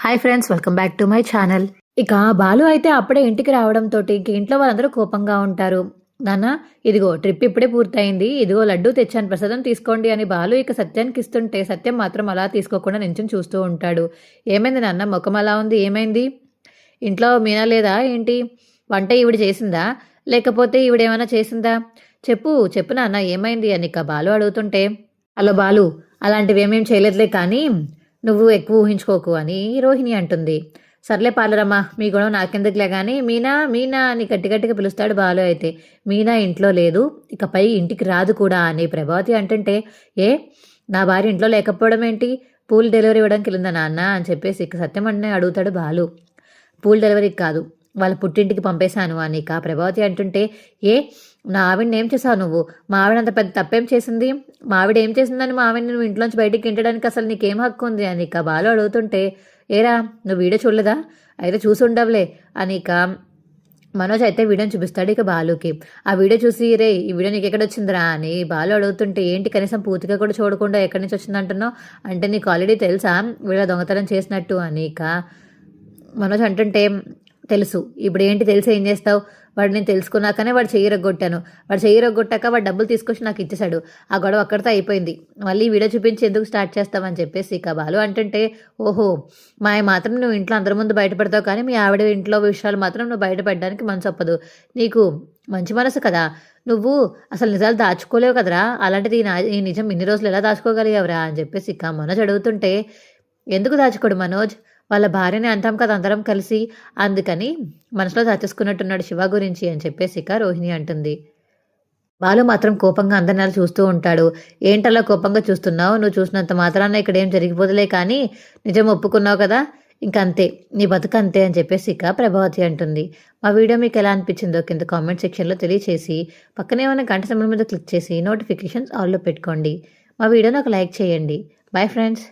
Hi friends, welcome back to my channel. ఇక బాలు అయితే అప్పుడే ఇంటికి రావడంతో ఇంక ఇంట్లో వాళ్ళందరూ కోపంగా ఉంటారు. నాన్న, ఇదిగో ట్రిప్ ఇప్పుడే పూర్తయింది, ఇదిగో లడ్డు తెచ్చాను, ప్రసాదం తీసుకోండి అని బాలు ఇక సత్యానికి ఇస్తుంటే సత్యం మాత్రం అలా తీసుకోకుండా నించుని చూస్తూ ఉంటాడు. ఏమైంది నాన్న, ముఖం అలా ఉంది, ఏమైంది? ఇంట్లో మీనా లేదా ఏంటి? వంట ఈవిడ చేసిందా, లేకపోతే ఈవిడేమైనా చేసిందా? చెప్పు చెప్పు నాన్న, ఏమైంది అని ఇక బాలు అడుగుతుంటే, హలో బాలు, అలాంటివి ఏమేం చేయలేదులే కానీ నువ్వు ఎక్కువ ఊహించుకోకు అని రోహిణి అంటుంది. సర్లే పార్లరమ్మా, మీ గొడవ నాకెందుకులే కానీ మీనా మీనా అని గట్టి గట్టిగా పిలుస్తాడు బాలు. అయితే మీనా ఇంట్లో లేదు, ఇకపై ఇంటికి రాదు కూడా అని ప్రభావతి అంటుంటే, ఏ నా భార్య ఇంట్లో లేకపోవడం ఏంటి? పూల్ డెలివరీ ఇవ్వడానికి వెళ్ళిందా నాన్న అని చెప్పేసి ఇక సత్యం అన్నే అడుగుతాడు బాలు. పూల్ డెలివరీకి కాదు, వాళ్ళ పుట్టింటికి పంపేశాను అని ఇక ప్రభావతి అంటుంటే, ఏ నా ఆవిడని ఏం చేసావు నువ్వు? మా ఆవిడ అంత పెద్ద తప్పేం చేసింది? మా ఆవిడ ఏం చేసిందని మా ఆవిడని నువ్వు ఇంట్లోంచి బయటికి ఇంటడానికి అసలు నీకేం హక్కు ఉంది అని ఇక బాలు అడుగుతుంటే, ఏరా నువ్వు వీడియో చూడలేదా? అయితే చూసి ఉండవులే అని ఇక మనోజ్ అయితే వీడియోని చూపిస్తాడు ఇక బాలుకి. ఆ వీడియో చూసి, రే ఈ వీడియో నీకు ఎక్కడ వచ్చిందిరా అని బాలు అడుగుతుంటే, ఏంటి కనీసం పూర్తిగా కూడా చూడకుండా ఎక్కడి నుంచి వచ్చిందంటున్నావు? అంటే నీకు ఆల్రెడీ తెలుసా వీళ్ళ దొంగతనం చేసినట్టు అని ఇక మనోజ్ అంటుంటే, తెలుసు, ఇప్పుడు ఏంటి తెలిసి ఏం చేస్తావు? వాడు నేను తెలుసుకున్నాకనే వాడు చెయ్యి రగ్గొట్టాను, వాడు చెయ్యి రగ్గొట్టాక వాడు డబ్బులు తీసుకొచ్చి నాకు ఇచ్చేశాడు, ఆ గొడవ అక్కడితో అయిపోయింది, మళ్ళీ వీడియో చూపించి ఎందుకు స్టార్ట్ చేస్తావని చెప్పేసి ఇక బాలు అంటుంటే, ఓహో మాయ మాత్రం నువ్వు ఇంట్లో అందరి ముందు బయటపడతావు కానీ మీ ఆవిడ ఇంట్లో విషయాలు మాత్రం నువ్వు బయటపడడానికి మనసు ఒప్పదు, నీకు మంచి మనసు కదా, నువ్వు అసలు నిజాలు దాచుకోలేవు కదరా, అలాంటిది ఈ నిజం ఇన్ని రోజులు ఎలా దాచుకోగలిగావురా అని చెప్పేసి ఇక మనోజ్ అడుగుతుంటే, ఎందుకు దాచుకోడు మనోజ్, వాళ్ళ భార్యని అంటాం కదా అందరం కలిసి, అందుకని మనసులో దాచేసుకున్నట్టున్నాడు శివ గురించి అని చెప్పేసి ఇక రోహిణి అంటుంది. బాలు మాత్రం కోపంగా అందరినీ అలా చూస్తూ ఉంటాడు. ఏంటలా కోపంగా చూస్తున్నావు? నువ్వు చూసినంత మాత్రాన ఇక్కడ ఏం జరిగిపోతులే కానీ నిజం ఒప్పుకున్నావు కదా, ఇంకంతే నీ బతుకు అంతే అని చెప్పేసి ఇక ప్రభావతి అంటుంది. మా వీడియో మీకు ఎలా అనిపించిందో కింద కామెంట్ సెక్షన్లో తెలియచేసి పక్కనే ఉన్న గంట సింబల్ మీద క్లిక్ చేసి నోటిఫికేషన్స్ ఆల్లో పెట్టుకోండి. మా వీడియోని ఒక లైక్ చేయండి. Bye friends.